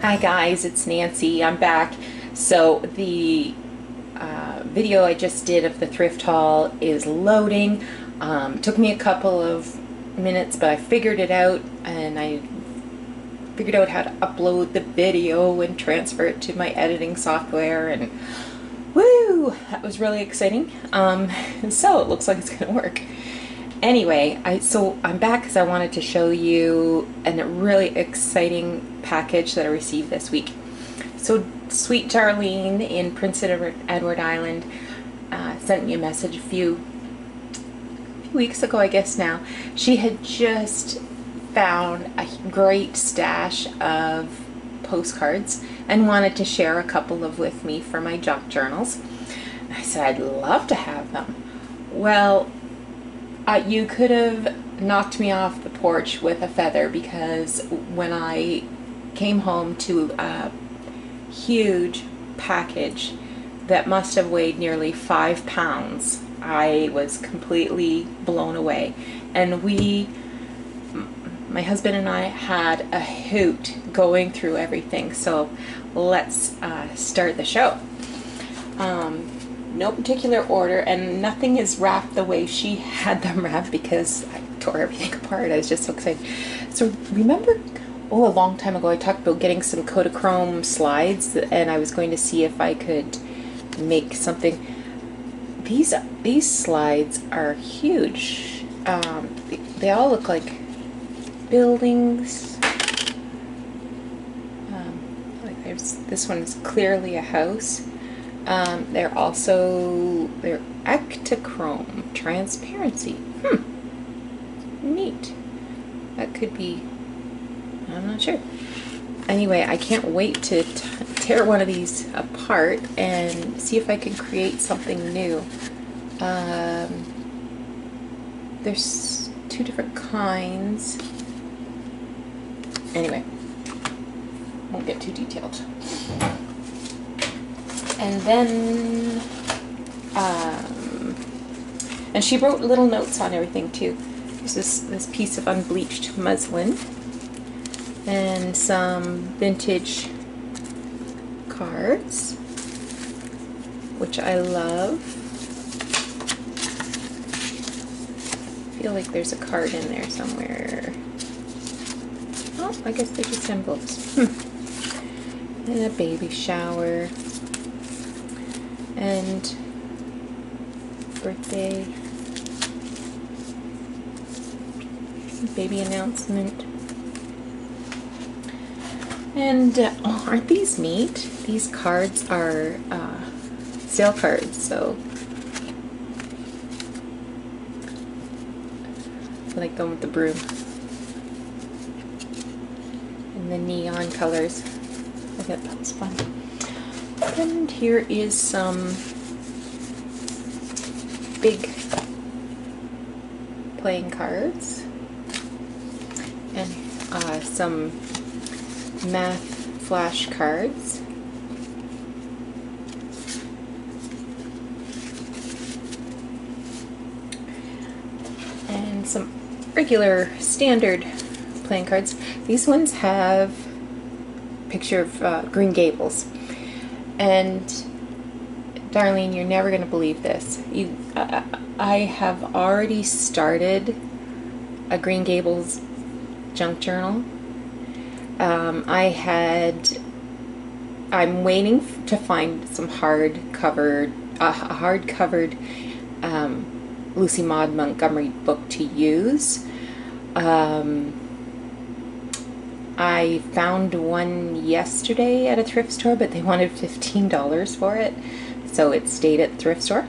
Hi guys, it's Nancy. I'm back. So the video I just did of the thrift haul is loading. Took me a couple of minutes, but I figured it out, and I figured out how to upload the video and transfer it to my editing software, and woo! That was really exciting. And so it looks like it's gonna work. Anyway, I'm back because I wanted to show you a really exciting package that I received this week. So sweet Darlene in Prince Edward Island sent me a message a few weeks ago, I guess now. She had just found a great stash of postcards and wanted to share a couple with me for my junk journals. I said I'd love to have them. Well, you could have knocked me off the porch with a feather, because when I came home to a huge package that must have weighed nearly 5 pounds, I was completely blown away. And my husband and I had a hoot going through everything. So let's start the show. No particular order, and nothing is wrapped the way she had them wrapped because I tore everything apart. I was just so excited. So remember, a long time ago I talked about getting some Kodachrome slides, and I was going to see if I could make something. These slides are huge. They all look like buildings. Like this one is clearly a house. They're Ektachrome transparency. Neat. That could be, I'm not sure. Anyway, I can't wait to tear one of these apart and see if I can create something new. There's 2 different kinds. Anyway, won't get too detailed. And then, and she wrote little notes on everything too. There's this piece of unbleached muslin and some vintage cards, which I love. I feel like there's a card in there somewhere. Oh, I guess they're just envelopes. And a baby shower. And birthday, baby announcement. And aren't these neat? These cards are sale cards, so I like them with the broom and the neon colors. I thought that was fun. And here is some big playing cards and some math flashcards. And some regular standard playing cards. These ones have a picture of Green Gables. And Darlene, you're never going to believe this. I have already started a Green Gables junk journal. I'm waiting to find some hard-covered Lucy Maud Montgomery book to use. I found one yesterday at a thrift store, but they wanted $15 for it, so it stayed at the thrift store.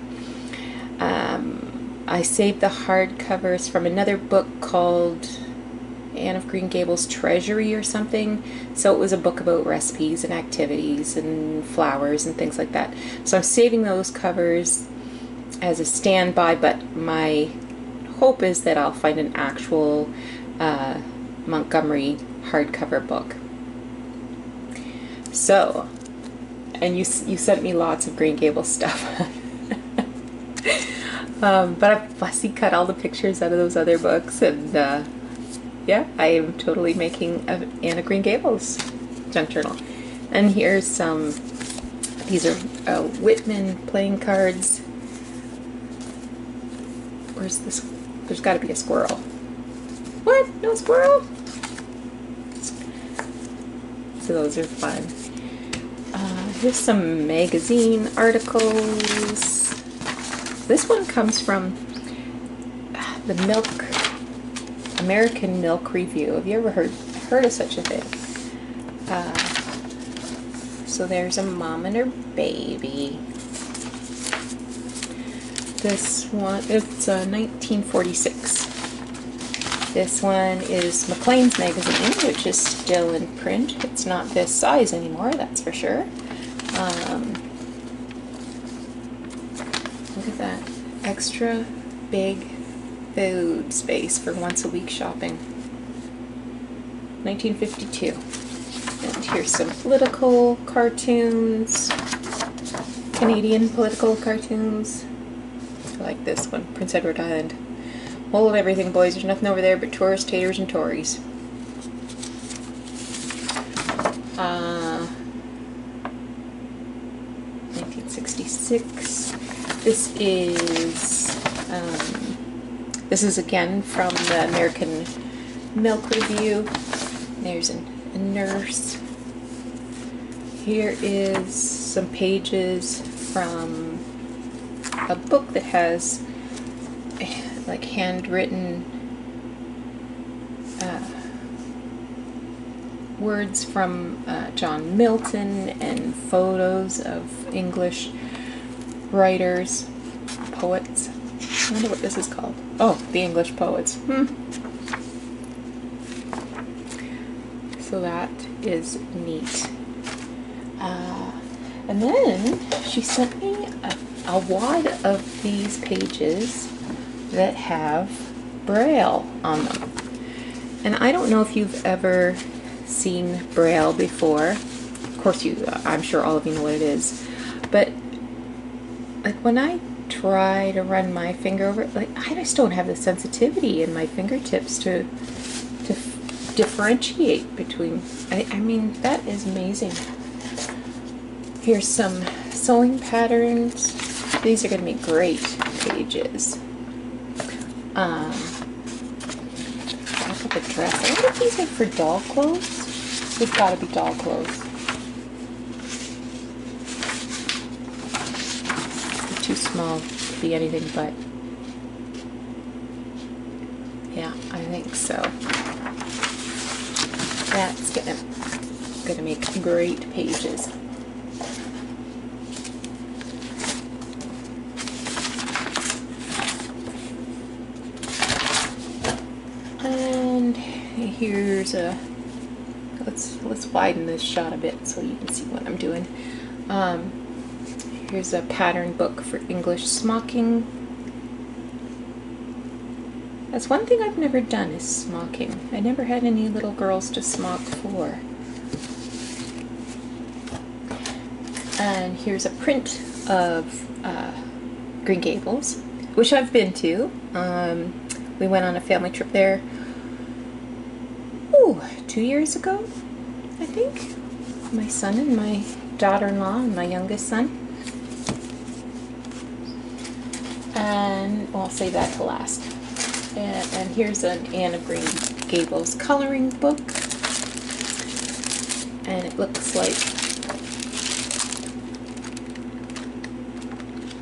I saved the hardcovers from another book called Anne of Green Gables Treasury or something. So it was a book about recipes and activities and flowers and things like that. So I'm saving those covers as a standby, but my hope is that I'll find an actual Montgomery hardcover book. So, and you sent me lots of Green Gables stuff. But I've fussy cut all the pictures out of those other books, and yeah, I am totally making Anne of Green Gables junk journal. And here's some, these are Whitman playing cards. Where's this? There's got to be a squirrel. What? No squirrel? So those are fun. Here's some magazine articles. This one comes from the American Milk Review. Have you ever heard of such a thing? So there's a mom and her baby. This one, it's 1946. This one is Maclean's magazine, which is still in print. It's not this size anymore, that's for sure. Look at that. Extra big food space for once a week shopping. 1952. And here's some political cartoons. Canadian political cartoons. I like this one, Prince Edward Island. Hold everything, boys. There's nothing over there but tourists, taters, and Tories. 1966. This is again from the American Milk Review. There's a nurse. Here is some pages from a book that has like handwritten words from John Milton and photos of English writers, poets. I wonder what this is called. Oh, the English poets. So that is neat. And then she sent me a wad of these pages that have Braille on them. And I don't know if you've ever seen Braille before. Of course I'm sure all of you know what it is. But like when I try to run my finger over it, like I just don't have the sensitivity in my fingertips to differentiate between, I mean, that is amazing. Here's some sewing patterns. These are going to be great pages. Back of the dress. I wonder if these are for doll clothes. They've got to be doll clothes. They're too small to be anything but. Yeah, I think so. That's gonna make great pages. And here's a, let's widen this shot a bit so you can see what I'm doing. Here's a pattern book for English smocking. That's one thing I've never done, is smocking. I never had any little girls to smock for. And here's a print of Green Gables, which I've been to. We went on a family trip there, 2 years ago, I think. My son and my daughter-in-law and my youngest son. And I'll save that to last. And here's an Anne of Green Gables coloring book. And it looks like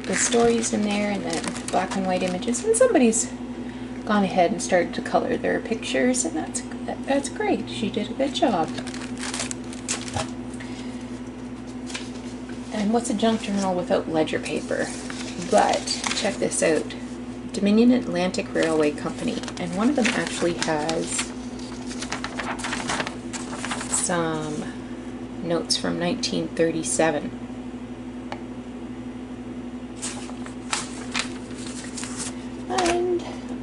the stories in there and then black and white images. And somebody's gone ahead and started to color their pictures, and that's great. She did a good job. And what's a junk journal without ledger paper? But check this out. Dominion Atlantic Railway Company, and one of them actually has some notes from 1937.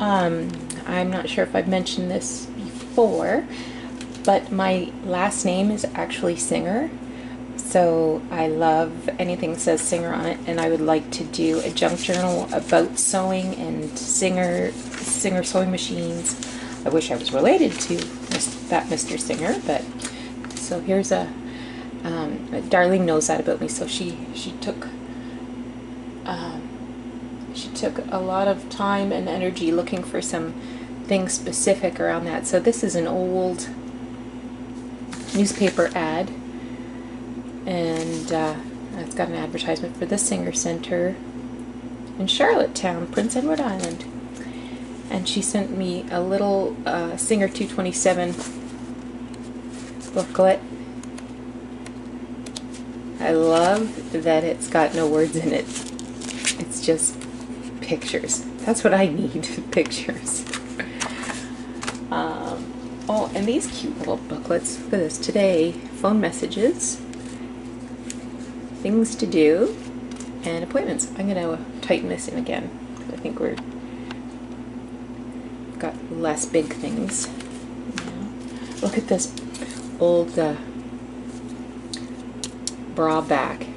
And I'm not sure if I've mentioned this before, but my last name is actually Singer. So I love anything that says Singer on it, and I would like to do a junk journal about sewing and Singer sewing machines. I wish I was related to that Mr. Singer, but so So here's a, Darlene knows that about me, so she took a lot of time and energy looking for some things specific around that. So this is an old newspaper ad, and it's got an advertisement for the Singer Center in Charlottetown, Prince Edward Island. And she sent me a little Singer 227 booklet. I love that it's got no words in it. It's just pictures. That's what I need, pictures. Oh, and these cute little booklets. Look at this. Today, phone messages, things to do, and appointments. I'm going to tighten this in again. I think we're got less big things. Yeah. Look at this old bra bag.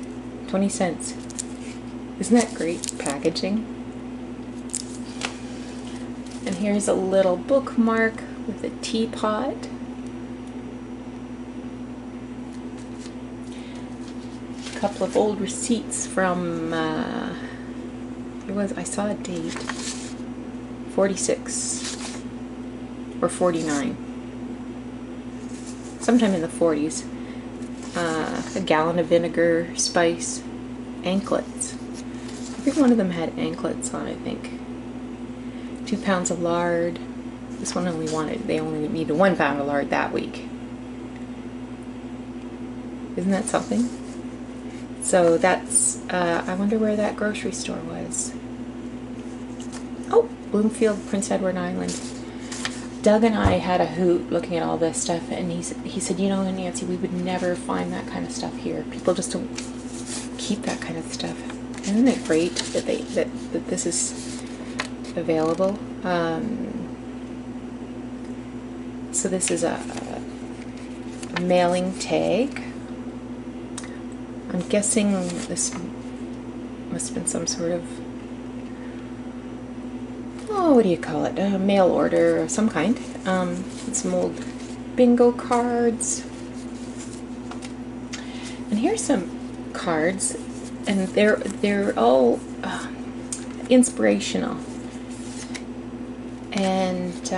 20 cents. Isn't that great packaging? And here's a little bookmark with a teapot. A couple of old receipts from, I saw a date, 46 or 49. Sometime in the 40s. A gallon of vinegar, spice, anklets. Every one of them had anklets on, I think. 2 pounds of lard. This one they only needed 1 pound of lard that week. Isn't that something? So that's, I wonder where that grocery store was. Oh, Bloomfield, Prince Edward Island. Doug and I had a hoot looking at all this stuff, and he said, you know, Nancy, we would never find that kind of stuff here. People just don't keep that kind of stuff. Isn't it great that that this is available? So this is a mailing tag. I'm guessing this must have been some sort of, oh, what do you call it? A mail order of some kind. Some old bingo cards. And here's some cards, and they're all inspirational and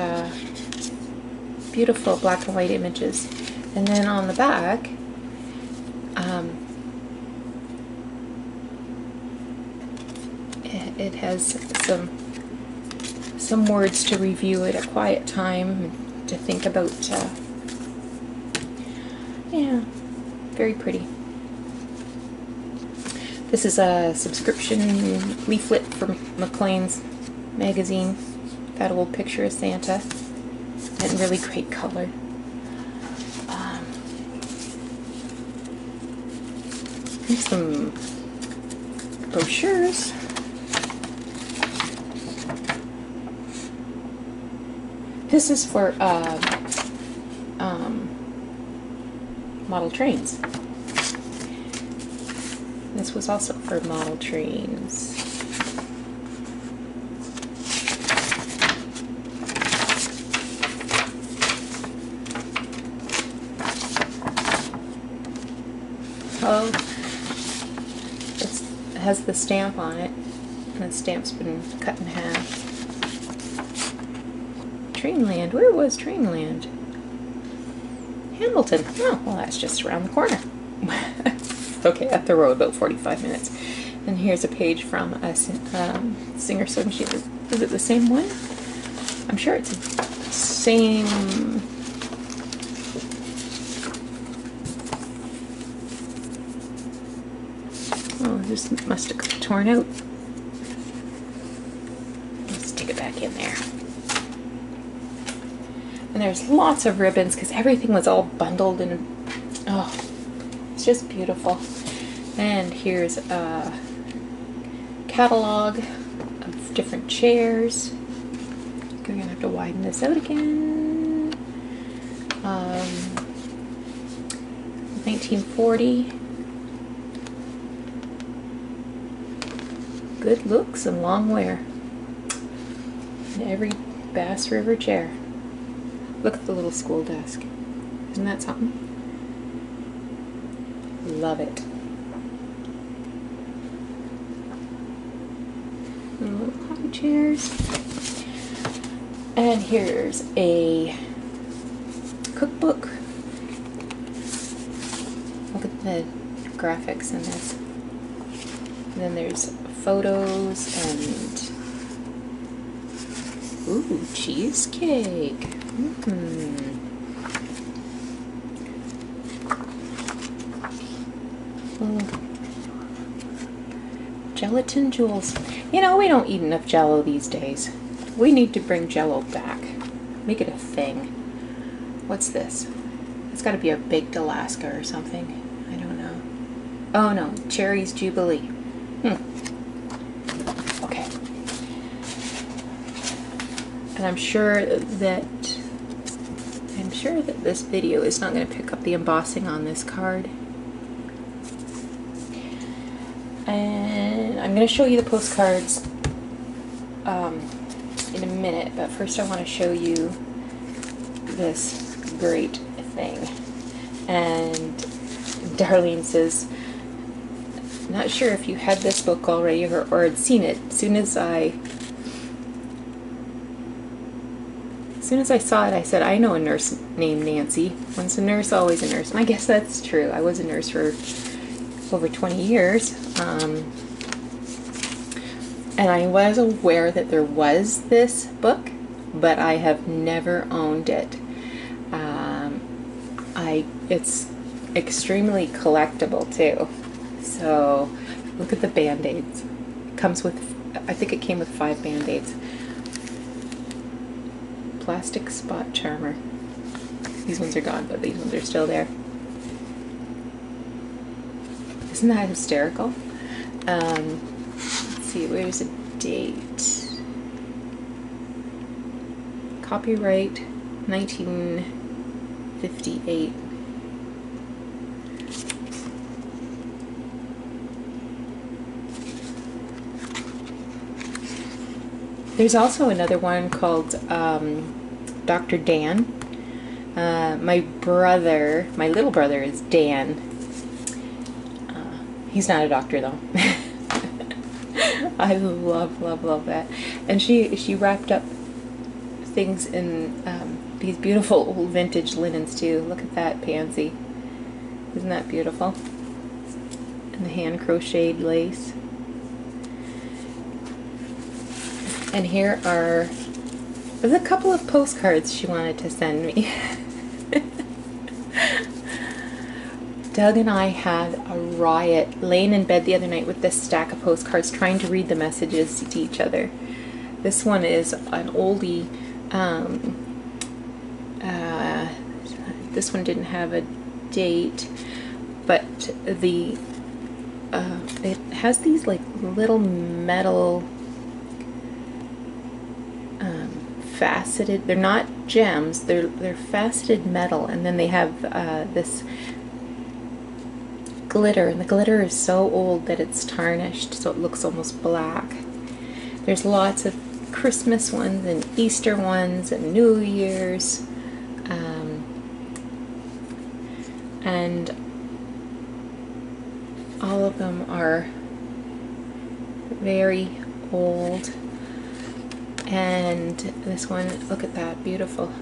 beautiful black and white images. And then on the back, it has some words to review at a quiet time, to think about. Yeah, very pretty. This is a subscription leaflet from Maclean's magazine. That old picture of Santa, and really great color. Here's some brochures. This is for model trains. This was also for model trains. Oh, it has the stamp on it, and the stamp's been cut in half. Trainland. Where was Trainland? Hamilton. Oh, well, that's just around the corner. Okay, up the road, about 45 minutes. And here's a page from a Singer Associated. Is it the same one? I'm sure it's the same. Oh, this must have got torn out. Let's stick it back in there. And there's lots of ribbons because everything was all bundled in. Oh, it's just beautiful. And here's a catalog of different chairs. I'm gonna have to widen this out again. 1940. Good looks and long wear. And every Bass River chair. Look at the little school desk. Isn't that something? Love it. Little high chairs. And here's a cookbook. Look at the graphics in this. And then there's photos and ooh, cheesecake. Oh. Gelatin jewels. You know, we don't eat enough Jell-O these days. We need to bring Jell-O back. Make it a thing. What's this? It's got to be a baked Alaska or something. I don't know. Oh no, Cherry's Jubilee. Okay. And I'm sure that this video is not going to pick up the embossing on this card. And I'm going to show you the postcards in a minute, but first I want to show you this great thing. And Darlene says, not sure if you had this book already or had seen it. As soon as I saw it, I said, I know a nurse named Nancy. Once a nurse, always a nurse. And I guess that's true. I was a nurse for over 20 years. And I was aware that there was this book, but I have never owned it. It's extremely collectible too. So look at the Band-Aids. Comes with, I think it came with 5 Band-Aids. Plastic spot charmer. These ones are gone, but these ones are still there. Isn't that hysterical? Let's see, where's the date? Copyright 1958. There's also another one called Dr. Dan. My little brother is Dan. He's not a doctor though. I love that. And she wrapped up things in these beautiful old vintage linens too. Look at that pansy. Isn't that beautiful? And the hand crocheted lace. And here are there's a couple of postcards she wanted to send me. Doug and I had a riot laying in bed the other night with this stack of postcards trying to read the messages to each other. This one is an oldie. This one didn't have a date, but it has these like little metal faceted, they're not gems, they're faceted metal, and then they have this glitter, and the glitter is so old that it's tarnished, so it looks almost black. There's lots of Christmas ones and Easter ones and New Year's, and all of them are very old. And this one, look at that, beautiful.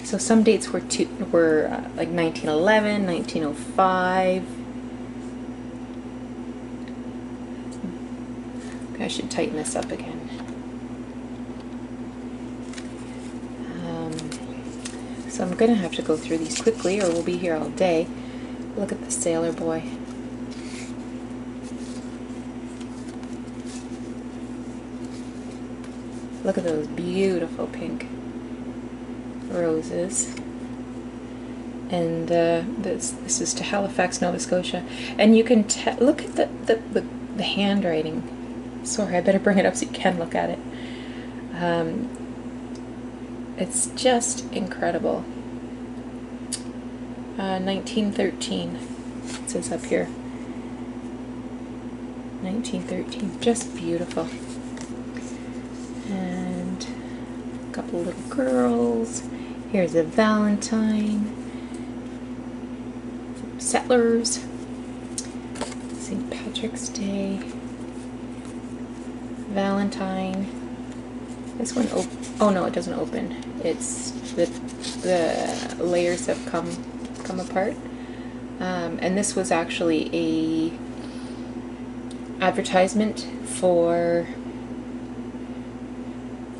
So some dates were like 1911, 1905. I should tighten this up again. So I'm gonna have to go through these quickly, or we'll be here all day. Look at the sailor boy. Look at those beautiful pink roses. And this is to Halifax, Nova Scotia. And you can look at the handwriting. Sorry, I better bring it up so you can look at it. It's just incredible. 1913, it says up here. 1913, just beautiful. And a couple little girls. Here's a Valentine. settlers. St. Patrick's Day. Valentine. This one, oh no, it doesn't open. It's the layers have come apart. And this was actually a advertisement for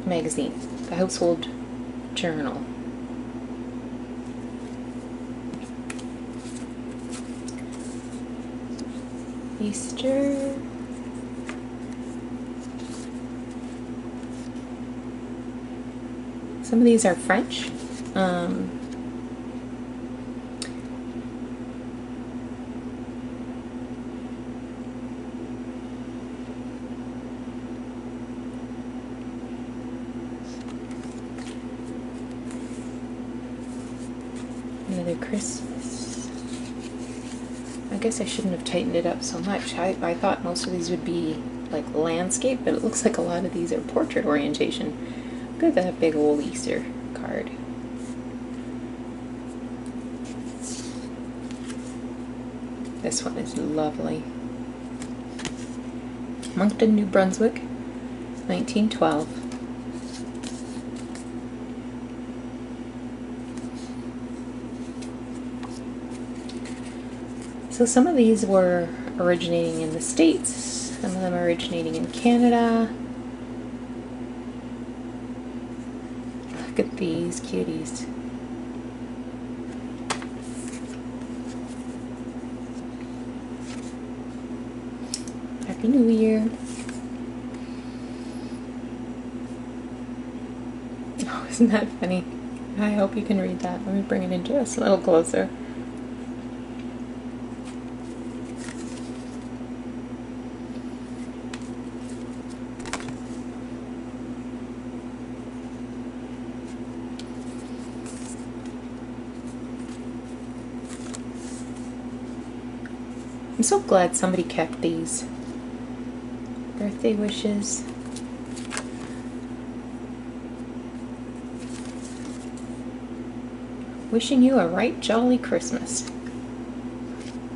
magazine, the Household Journal. Easter. Some of these are French. Another Christmas. I guess I shouldn't have tightened it up so much. I thought most of these would be like landscape, but it looks like a lot of these are portrait orientation. Look at that big old Easter card. This one is lovely. Moncton, New Brunswick, 1912. So some of these were originating in the States, some of them originating in Canada. Look at these cuties. Happy New Year. Oh, isn't that funny? I hope you can read that. Let me bring it in just a little closer. I'm so glad somebody kept these. Birthday wishes. Wishing you a right jolly Christmas.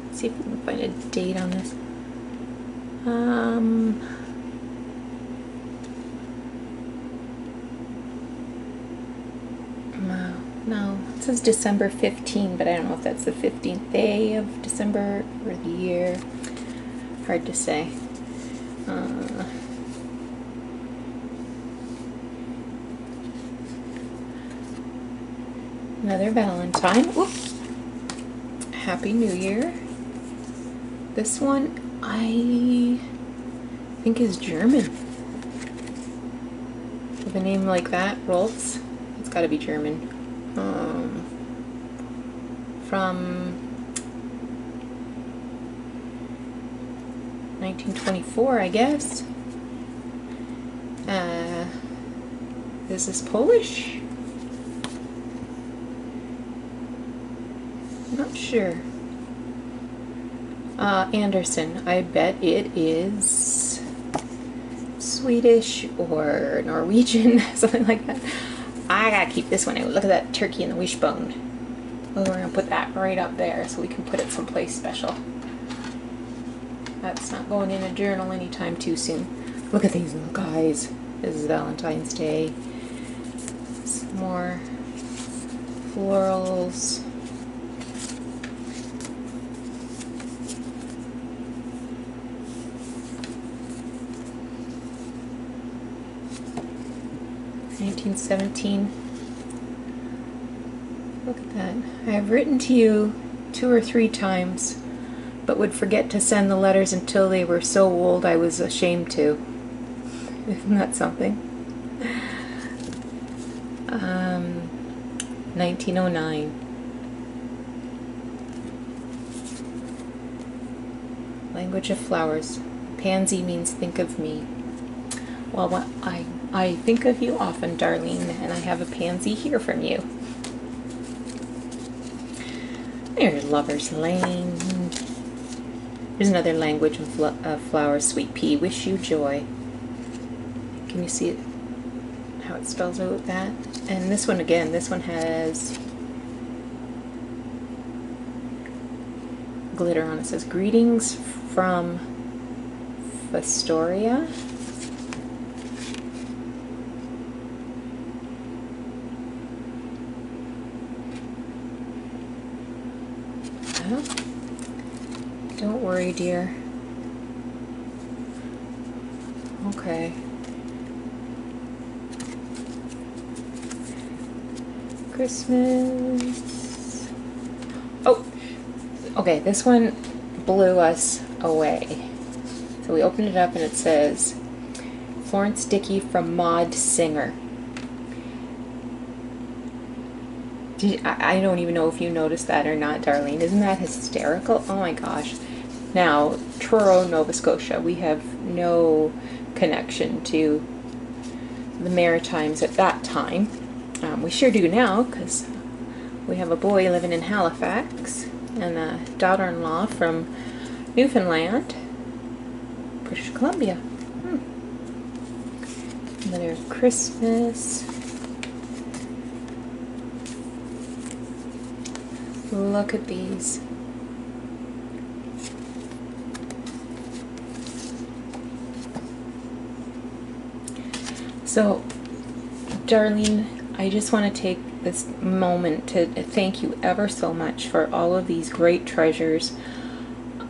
Let's see if we can find a date on this. No, it says December 15, but I don't know if that's the 15th day of December or the year. Hard to say. Another Valentine. Whoops. Happy New Year. This one I think is German. With a name like that, Rolfs, it's got to be German. From 1924, I guess. Is this Polish? Not sure. Anderson. I bet it is Swedish or Norwegian, something like that. I gotta keep this one out. Look at that turkey and the wishbone. Oh, we're gonna put that right up there so we can put it someplace special. That's not going in a journal anytime too soon. Look at these little guys. This is Valentine's Day. Some more florals. $1917. Look at that. I have written to you 2 or 3 times, but would forget to send the letters until they were so old I was ashamed to. Isn't that something? 1909. Language of flowers. Pansy means think of me. Well, what I think of you often, Darlene, and I have a pansy here from you. There's Lover's Lane. There's another language of flowers. Sweet pea, wish you joy. Can you see it? How it spells out that? And this one again, this one has glitter on it. It says, "Greetings from Fostoria." Oh, don't worry, dear. Okay. Christmas. Oh, okay, this one blew us away. So we opened it up and it says, "Florence Dickey from Maud Singer." I don't even know if you noticed that or not, Darlene. Isn't that hysterical? Oh my gosh. Now, Truro, Nova Scotia. We have no connection to the Maritimes at that time. We sure do now, because we have a boy living in Halifax and a daughter-in-law from Newfoundland, British Columbia. Another Christmas. Look at these. So, Darlene, I just want to take this moment to thank you ever so much for all of these great treasures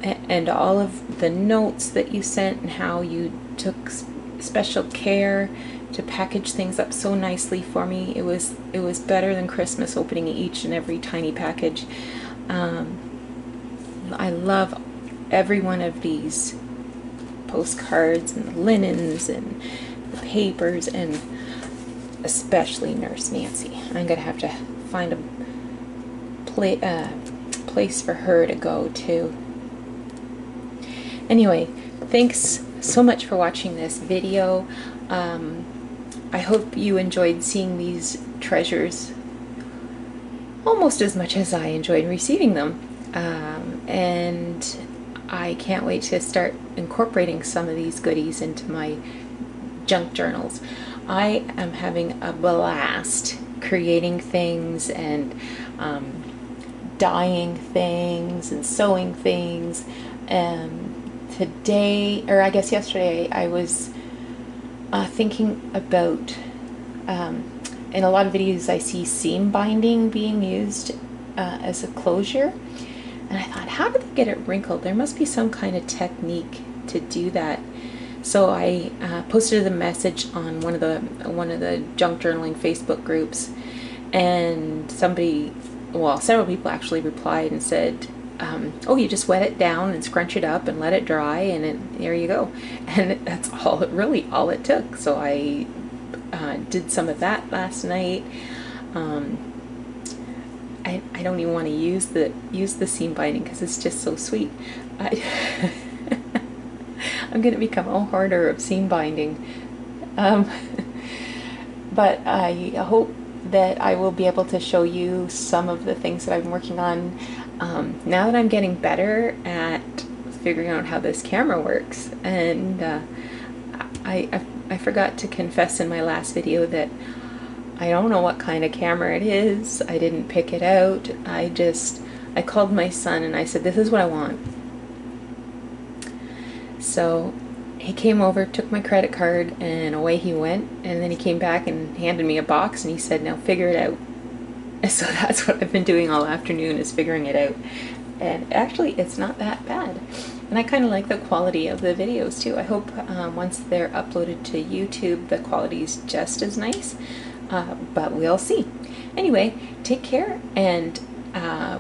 and all of the notes that you sent and how you took special care to package things up so nicely for me. It was better than Christmas, opening each and every tiny package. I love every one of these postcards and the linens and the papers, and especially Nurse Nancy. I'm gonna have to find a place for her to go to. Anyway, thanks so much for watching this video. I hope you enjoyed seeing these treasures almost as much as I enjoyed receiving them. And I can't wait to start incorporating some of these goodies into my junk journals. I am having a blast creating things and dyeing things and sewing things. Today, or I guess yesterday, I was thinking about, in a lot of videos I see seam binding being used as a closure, and I thought, how do they get it wrinkled? There must be some kind of technique to do that. So I posted a message on one of the junk journaling Facebook groups, and several people actually replied and said, oh, you just wet it down and scrunch it up and let it dry, and there you go. And that's really all it took. So I did some of that last night. I don't even want to use the seam binding because it's just so sweet. I'm going to become a hoarder of seam binding. But I hope that I will be able to show you some of the things that I've been working on now that I'm getting better at figuring out how this camera works. And I forgot to confess in my last video that I don't know what kind of camera it is. I didn't pick it out. I called my son and I said, this is what I want. So he came over, took my credit card, and away he went. And then he came back and handed me a box and he said, now figure it out. And so that's what I've been doing all afternoon, is figuring it out. And actually it's not that bad. And I kind of like the quality of the videos too. I hope once they're uploaded to YouTube, the quality's just as nice. But we'll see. Anyway, take care, and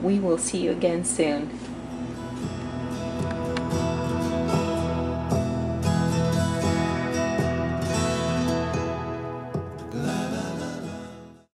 we will see you again soon.